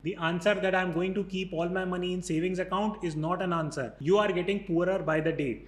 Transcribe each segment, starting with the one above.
The answer that I'm going to keep all my money in savings account is not an answer. You are getting poorer by the day.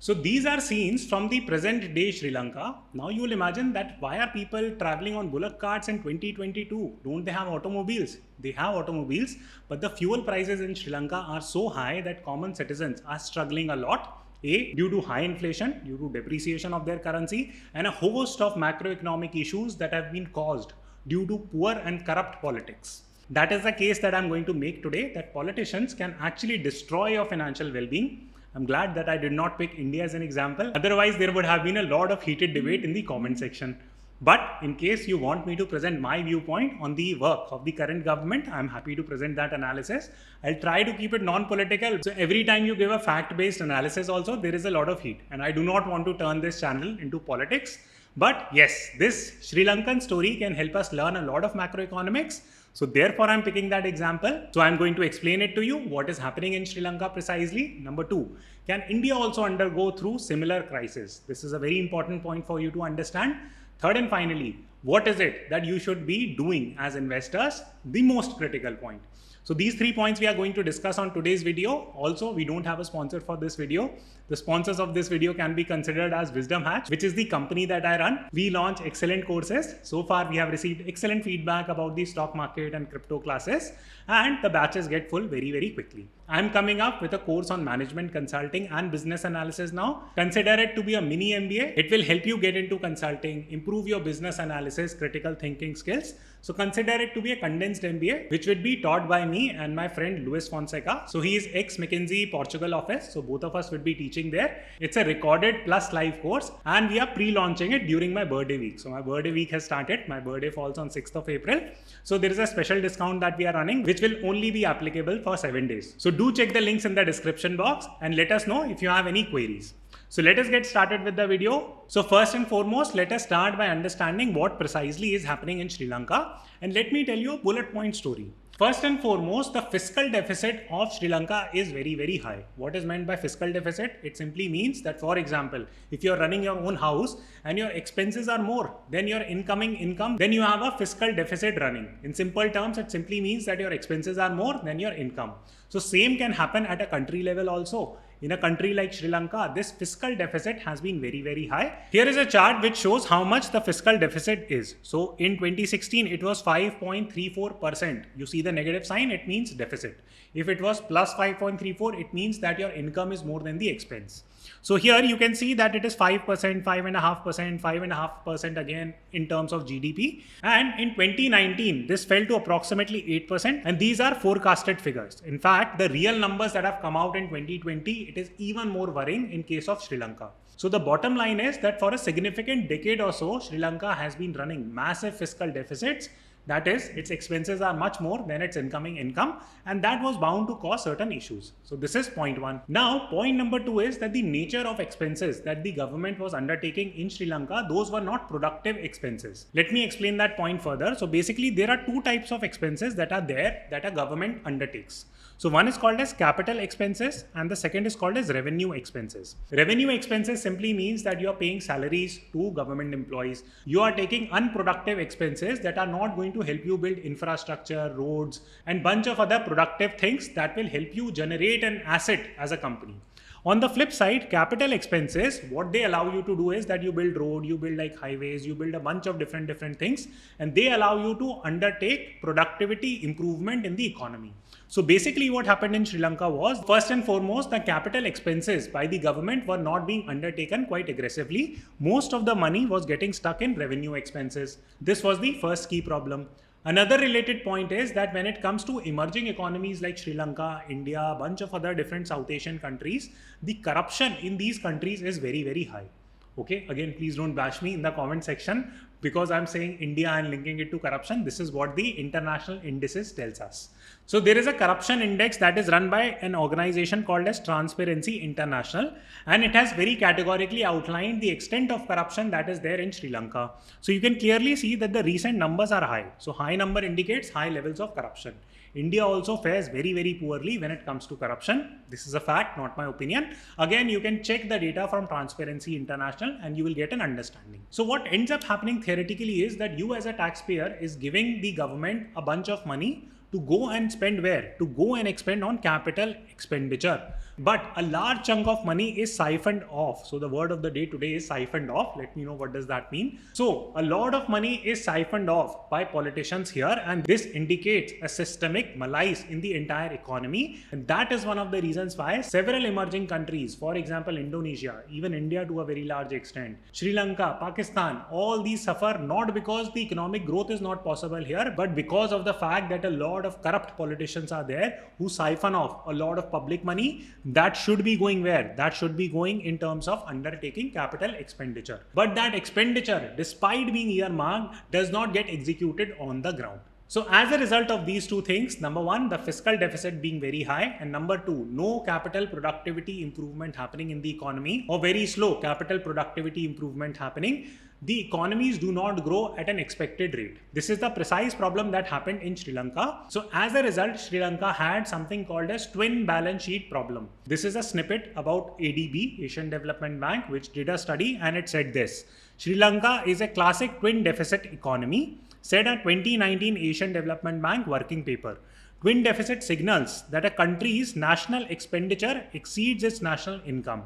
So these are scenes from the present day Sri Lanka. Now you will imagine that why are people traveling on bullock carts in 2022? Don't they have automobiles? They have automobiles, but the fuel prices in Sri Lanka are so high that common citizens are struggling a lot. Due to high inflation, due to depreciation of their currency, and a host of macroeconomic issues that have been caused due to poor and corrupt politics. That is the case that I'm going to make today, that politicians can actually destroy your financial well-being. I'm glad that I did not pick India as an example. Otherwise, there would have been a lot of heated debate in the comment section. But in case you want me to present my viewpoint on the work of the current government, I'm happy to present that analysis. I'll try to keep it non-political. So every time you give a fact-based analysis also, there is a lot of heat. And I do not want to turn this channel into politics. But yes, this Sri Lankan story can help us learn a lot of macroeconomics. So therefore, I'm picking that example. So I'm going to explain it to you, what is happening in Sri Lanka precisely. Number two, can India also undergo through similar crisis? This is a very important point for you to understand. Third and finally, what is it that you should be doing as investors? The most critical point. So these 3 points we are going to discuss on today's video. Also, we don't have a sponsor for this video. The sponsors of this video can be considered as Wisdom Hatch, which is the company that I run. We launch excellent courses. So far, we have received excellent feedback about the stock market and crypto classes, and the batches get full very, very quickly. I'm coming up with a course on management consulting and business analysis now. Consider it to be a mini MBA. It will help you get into consulting, improve your business analysis, critical thinking skills. So consider it to be a condensed MBA, which would be taught by me and my friend Luis Fonseca. So he is ex-McKinsey Portugal office. So both of us would be teaching there. It's a recorded plus live course, and we are pre-launching it during my birthday week. So my birthday week has started. My birthday falls on 6th of April. So there is a special discount that we are running, which will only be applicable for 7 days. So do check the links in the description box and let us know if you have any queries. So let us get started with the video. So first and foremost, let us start by understanding what precisely is happening in Sri Lanka. And let me tell you a bullet point story. First and foremost, the fiscal deficit of Sri Lanka is very, very high. What is meant by fiscal deficit? It simply means that, for example, if you're running your own house and your expenses are more than your incoming income, then you have a fiscal deficit running. In simple terms, it simply means that your expenses are more than your income. So same can happen at a country level also. In a country like Sri Lanka, this fiscal deficit has been very, very high. Here is a chart which shows how much the fiscal deficit is. So in 2016, it was 5.34%. You see the negative sign, it means deficit. If it was plus 5.34, it means that your income is more than the expense. So here you can see that it is 5%, 5.5%, 5.5% again in terms of GDP. And in 2019, this fell to approximately 8%. And these are forecasted figures. In fact, the real numbers that have come out in 2020, it is even more worrying in case of Sri Lanka. So the bottom line is that for a significant decade or so, Sri Lanka has been running massive fiscal deficits. That is, its expenses are much more than its incoming income, and that was bound to cause certain issues. So this is point one. Now, point number two is that the nature of expenses that the government was undertaking in Sri Lanka, those were not productive expenses. Let me explain that point further. So basically, there are two types of expenses that are there that a government undertakes. So one is called as capital expenses and the second is called as revenue expenses. Revenue expenses simply means that you are paying salaries to government employees. You are taking unproductive expenses that are not going to help you build infrastructure, roads, and bunch of other productive things that will help you generate an asset as a company. On the flip side, capital expenses, what they allow you to do is that you build road, you build like highways, you build a bunch of different things, and they allow you to undertake productivity improvement in the economy. So basically what happened in Sri Lanka was, first and foremost, the capital expenses by the government were not being undertaken quite aggressively. Most of the money was getting stuck in revenue expenses. This was the first key problem. Another related point is that when it comes to emerging economies like Sri Lanka, India, a bunch of other different South Asian countries, the corruption in these countries is very, very high. Okay, again, please don't bash me in the comment section because I'm saying India and linking it to corruption. This is what the international indices tells us. So there is a corruption index that is run by an organization called as Transparency International, and it has very categorically outlined the extent of corruption that is there in Sri Lanka. So you can clearly see that the recent numbers are high. So high number indicates high levels of corruption. India also fares very, very poorly when it comes to corruption. This is a fact, not my opinion. Again, you can check the data from Transparency International and you will get an understanding. So what ends up happening theoretically is that you as a taxpayer is giving the government a bunch of money to go and spend where? To go and expend on capital expenditure. But a large chunk of money is siphoned off. So the word of the day today is siphoned off. Let me know what does that mean. So a lot of money is siphoned off by politicians here, and this indicates a systemic malaise in the entire economy. And that is one of the reasons why several emerging countries, for example, Indonesia, even India to a very large extent, Sri Lanka, Pakistan, all these suffer not because the economic growth is not possible here, but because of the fact that a lot of corrupt politicians are there who siphon off a lot of public money that should be going where? That should be going in terms of undertaking capital expenditure. But that expenditure, despite being earmarked, does not get executed on the ground. So as a result of these two things, number one, the fiscal deficit being very high, and number two, no capital productivity improvement happening in the economy, or very slow capital productivity improvement happening, the economies do not grow at an expected rate. This is the precise problem that happened in Sri Lanka. So as a result, Sri Lanka had something called as twin balance sheet problem. This is a snippet about ADB, Asian Development Bank, which did a study, and it said this: Sri Lanka is a classic twin deficit economy, said a 2019 Asian Development Bank working paper. Twin deficit signals that a country's national expenditure exceeds its national income,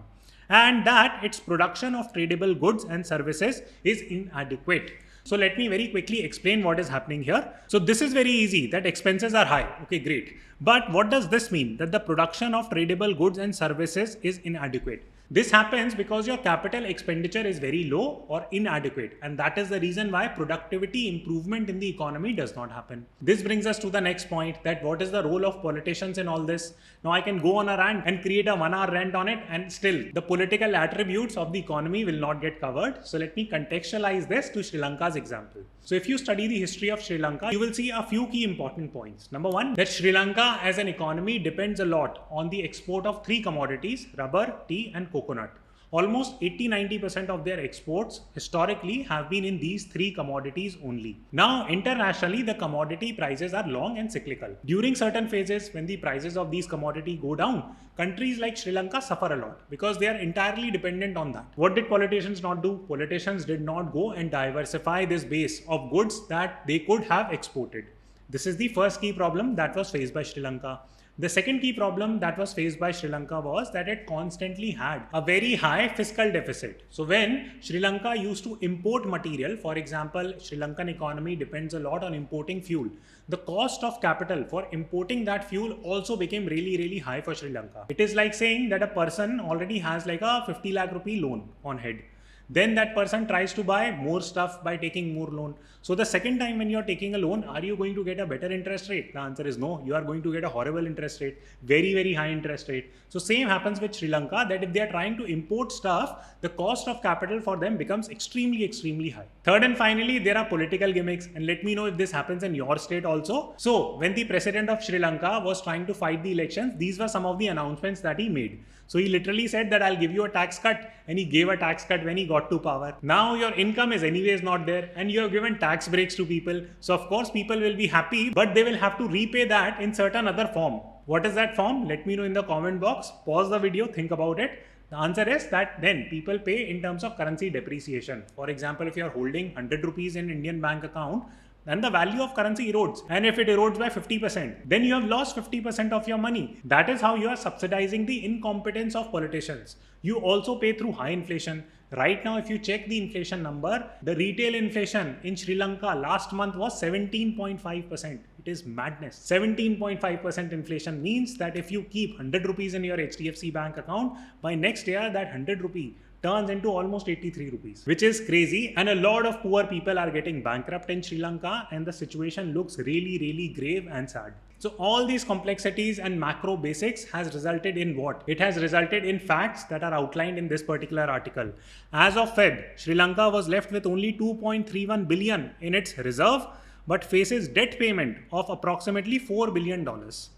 and that its production of tradable goods and services is inadequate. So let me very quickly explain what is happening here. So this is very easy, that expenses are high. Okay, great. But what does this mean? That the production of tradable goods and services is inadequate. This happens because your capital expenditure is very low or inadequate, and that is the reason why productivity improvement in the economy does not happen. This brings us to the next point, that what is the role of politicians in all this? Now I can go on a rant and create a 1 hour rant on it, and still the political attributes of the economy will not get covered. So let me contextualize this to Sri Lanka's example. So if you study the history of Sri Lanka, you will see a few key important points. Number one, that Sri Lanka as an economy depends a lot on the export of three commodities: rubber, tea and coconut. Almost 80-90% of their exports historically have been in these three commodities only. Now, internationally, the commodity prices are long and cyclical. During certain phases, when the prices of these commodities go down, countries like Sri Lanka suffer a lot because they are entirely dependent on that. What did politicians not do? Politicians did not go and diversify this base of goods that they could have exported. This is the first key problem that was faced by Sri Lanka. The second key problem that was faced by Sri Lanka was that it constantly had a very high fiscal deficit. So when Sri Lanka used to import material, for example, Sri Lankan economy depends a lot on importing fuel. The cost of capital for importing that fuel also became really, really high for Sri Lanka. It is like saying that a person already has like a 50 lakh rupee loan on head. Then that person tries to buy more stuff by taking more loan. So the second time when you're taking a loan, are you going to get a better interest rate? The answer is no. You are going to get a horrible interest rate, very, very high interest rate. So same happens with Sri Lanka, that if they are trying to import stuff, the cost of capital for them becomes extremely, extremely high. Third and finally, there are political gimmicks, and let me know if this happens in your state also. So when the president of Sri Lanka was trying to fight the elections, these were some of the announcements that he made. So he literally said that I'll give you a tax cut, and he gave a tax cut when he got to power. Now your income is anyways not there, and you have given tax breaks to people. So of course people will be happy, but they will have to repay that in certain other form. What is that form? Let me know in the comment box. Pause the video, think about it. The answer is that then people pay in terms of currency depreciation. For example, if you are holding 100 rupees in Indian bank account, then the value of currency erodes. And if it erodes by 50%, then you have lost 50% of your money. That is how you are subsidizing the incompetence of politicians. You also pay through high inflation. Right now, if you check the inflation number, the retail inflation in Sri Lanka last month was 17.5%. It is madness. 17.5% inflation means that if you keep 100 rupees in your HDFC bank account, by next year that 100 rupee turns into almost 83 rupees, which is crazy. And a lot of poor people are getting bankrupt in Sri Lanka, and the situation looks really, really grave and sad. So all these complexities and macro basics has resulted in what? It has resulted in facts that are outlined in this particular article. As of Feb, Sri Lanka was left with only 2.31 billion in its reserve, but faces debt payment of approximately $4 billion.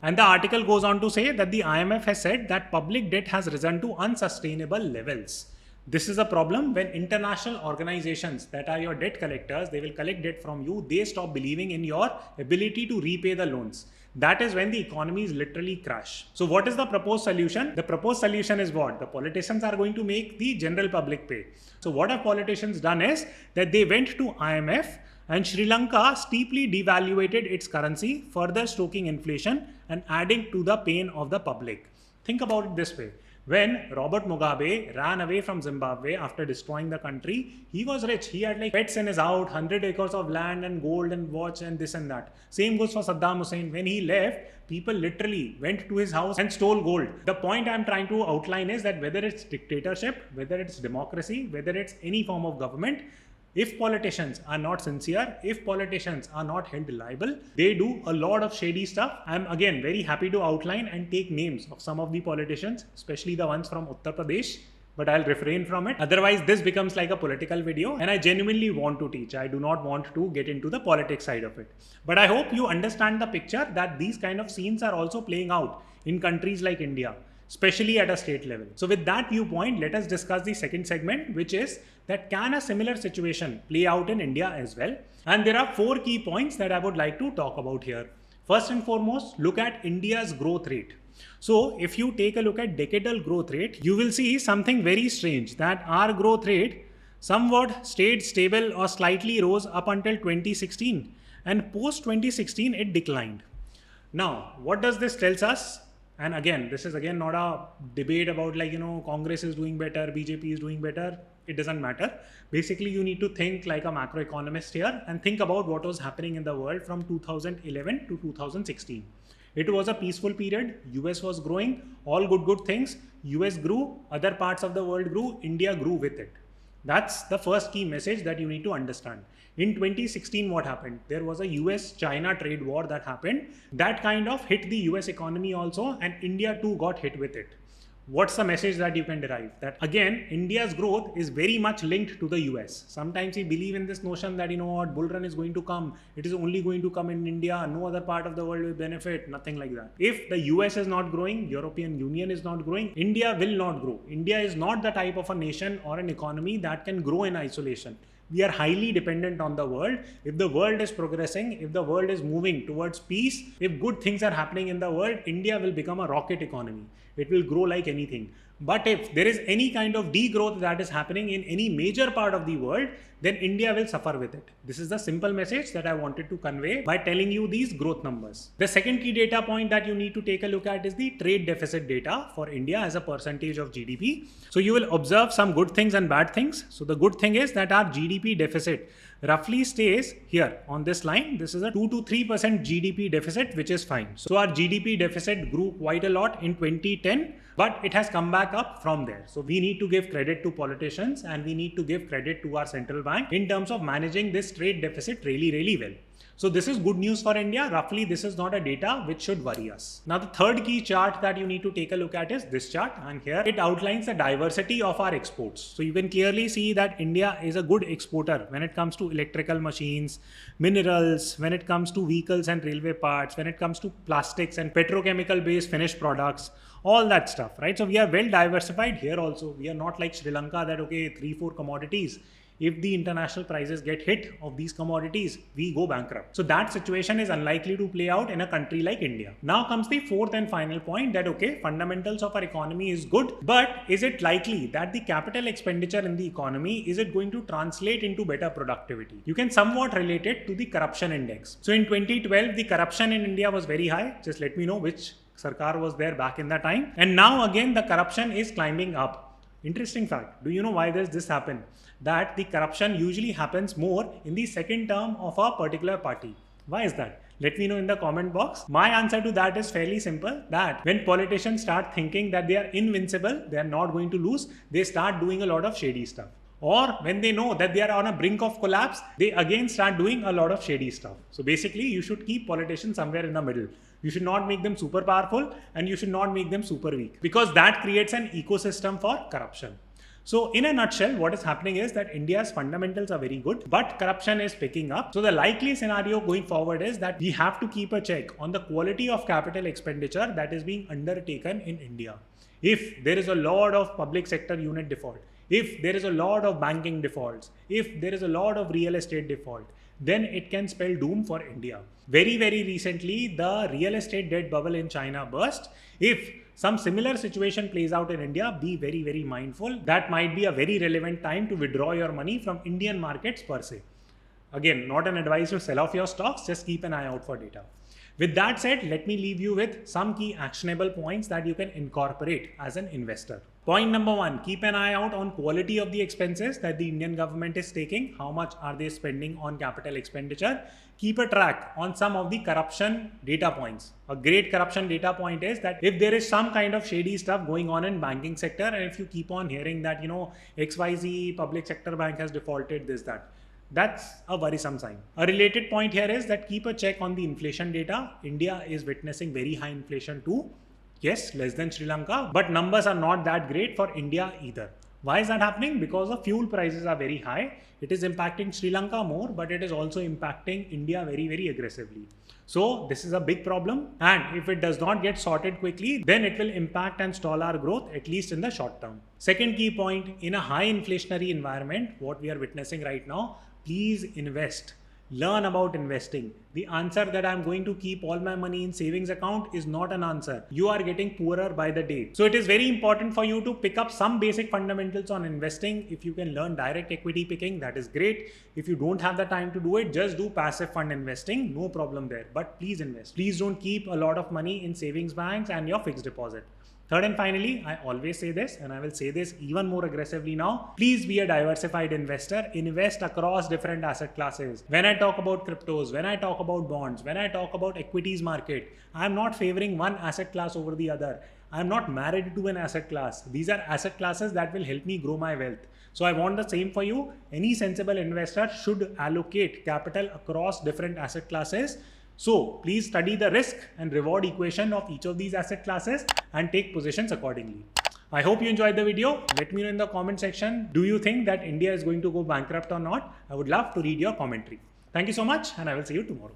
And the article goes on to say that the IMF has said that public debt has risen to unsustainable levels. This is a problem when international organizations that are your debt collectors, they will collect debt from you, they stop believing in your ability to repay the loans. That is when the economies literally crash. So what is the proposed solution? The proposed solution is what? The politicians are going to make the general public pay. So what have politicians done is that they went to IMF and Sri Lanka steeply devaluated its currency, further stoking inflation and adding to the pain of the public. Think about it this way. When Robert Mugabe ran away from Zimbabwe after destroying the country, he was rich. He had like pets in his house, 100 acres of land and gold and watch and this and that. Same goes for Saddam Hussein. When he left, people literally went to his house and stole gold. The point I'm trying to outline is that whether it's dictatorship, whether it's democracy, whether it's any form of government, if politicians are not sincere, if politicians are not held liable, they do a lot of shady stuff. I'm again very happy to outline and take names of some of the politicians, especially the ones from Uttar Pradesh, but I'll refrain from it. Otherwise, this becomes like a political video and I genuinely want to teach. I do not want to get into the politics side of it. But I hope you understand the picture that these kind of scenes are also playing out in countries like India, especially at a state level. So with that viewpoint, let us discuss the second segment, which is that can a similar situation play out in India as well? And there are 4 key points that I would like to talk about here. First and foremost, look at India's growth rate. So if you take a look at decadal growth rate, you will see something very strange, that our growth rate somewhat stayed stable or slightly rose up until 2016, and post 2016 it declined. Now, what does this tells us? And again, this is again not a debate about like, Congress is doing better, BJP is doing better. It doesn't matter. Basically, you need to think like a macroeconomist here and think about what was happening in the world from 2011 to 2016. It was a peaceful period. US was growing, all good things. US grew, other parts of the world grew, India grew with it. That's the first key message that you need to understand. In 2016, what happened? There was a US-China trade war that happened. That kind of hit the US economy also, and India too got hit with it. What's the message that you can derive? That again, India's growth is very much linked to the US. Sometimes we believe in this notion that, bull run is going to come. It is only going to come in India. No other part of the world will benefit. Nothing like that. If the US is not growing, European Union is not growing, India will not grow. India is not the type of a nation or an economy that can grow in isolation. We are highly dependent on the world. If the world is progressing, if the world is moving towards peace, if good things are happening in the world, India will become a rocket economy. It will grow like anything. But if there is any kind of degrowth that is happening in any major part of the world, then India will suffer with it. This is the simple message that I wanted to convey by telling you these growth numbers. The second key data point that you need to take a look at is the trade deficit data for India as a percentage of GDP. So you will observe some good things and bad things. So the good thing is that our GDP deficit roughly stays here on this line. This is a 2 to 3% GDP deficit, which is fine. So our GDP deficit grew quite a lot in 2010, but it has come back up from there. So we need to give credit to politicians and we need to give credit to our central bank in terms of managing this trade deficit really well. So this is good news for India. Roughly, this is not a data which should worry us. Now, the third key chart that you need to take a look at is this chart. And here it outlines the diversity of our exports. So you can clearly see that India is a good exporter when it comes to electrical machines, minerals, when it comes to vehicles and railway parts, when it comes to plastics and petrochemical based finished products, all that stuff, right? So we are well diversified here also. We are not like Sri Lanka that, okay, 3-4 commodities. If the international prices get hit of these commodities, we go bankrupt. So that situation is unlikely to play out in a country like India. Now comes the fourth and final point that, okay, fundamentals of our economy is good, but is it likely that the capital expenditure in the economy, is it going to translate into better productivity? You can somewhat relate it to the corruption index. So in 2012, the corruption in India was very high. Just let me know which Sarkar was there back in that time. And now again, the corruption is climbing up. Interesting fact. Do you know why does this happen? That the corruption usually happens more in the second term of a particular party. Why is that? Let me know in the comment box. My answer to that is fairly simple, that when politicians start thinking that they are invincible, they are not going to lose, they start doing a lot of shady stuff. Or when they know that they are on a brink of collapse, they again start doing a lot of shady stuff. So basically, you should keep politicians somewhere in the middle. You should not make them super powerful and you should not make them super weak, because that creates an ecosystem for corruption. So in a nutshell, what is happening is that India's fundamentals are very good, but corruption is picking up. So the likely scenario going forward is that we have to keep a check on the quality of capital expenditure that is being undertaken in India. If there is a lot of public sector unit default, if there is a lot of banking defaults, if there is a lot of real estate default, then it can spell doom for India. Very, very recently, the real estate debt bubble in China burst. If some similar situation plays out in India, be very, very mindful. That might be a very relevant time to withdraw your money from Indian markets per se. Again, not an advice to sell off your stocks, just keep an eye out for data. With that said, let me leave you with some key actionable points that you can incorporate as an investor. Point number 1, keep an eye out on quality of the expenses that the Indian government is taking. How much are they spending on capital expenditure? Keep a track on some of the corruption data points. A great corruption data point is that if there is some kind of shady stuff going on in banking sector, and if you keep on hearing that, XYZ public sector bank has defaulted this, that. That's a worrisome sign. A related point here is that keep a check on the inflation data. India is witnessing very high inflation too. Yes, less than Sri Lanka, but numbers are not that great for India either. Why is that happening? Because the fuel prices are very high. It is impacting Sri Lanka more, but it is also impacting India very, very aggressively. So this is a big problem, and if it does not get sorted quickly, then it will impact and stall our growth, at least in the short term. Second key point, in a high inflationary environment, what we are witnessing right now, please invest. Learn about investing. The answer that I'm going to keep all my money in savings account is not an answer. You are getting poorer by the day. So it is very important for you to pick up some basic fundamentals on investing. If you can learn direct equity picking, that is great. If you don't have the time to do it, just do passive fund investing. No problem there. But please invest. Please don't keep a lot of money in savings banks and your fixed deposit. Third and finally, I always say this, and I will say this even more aggressively now, please be a diversified investor. Invest across different asset classes. When I talk about cryptos, when I talk about bonds, when I talk about equities market, I'm not favoring one asset class over the other. I'm not married to an asset class. These are asset classes that will help me grow my wealth. So I want the same for you. Any sensible investor should allocate capital across different asset classes. So please study the risk and reward equation of each of these asset classes and take positions accordingly. I hope you enjoyed the video. Let me know in the comment section, do you think that India is going to go bankrupt or not? I would love to read your commentary. Thank you so much, and I will see you tomorrow.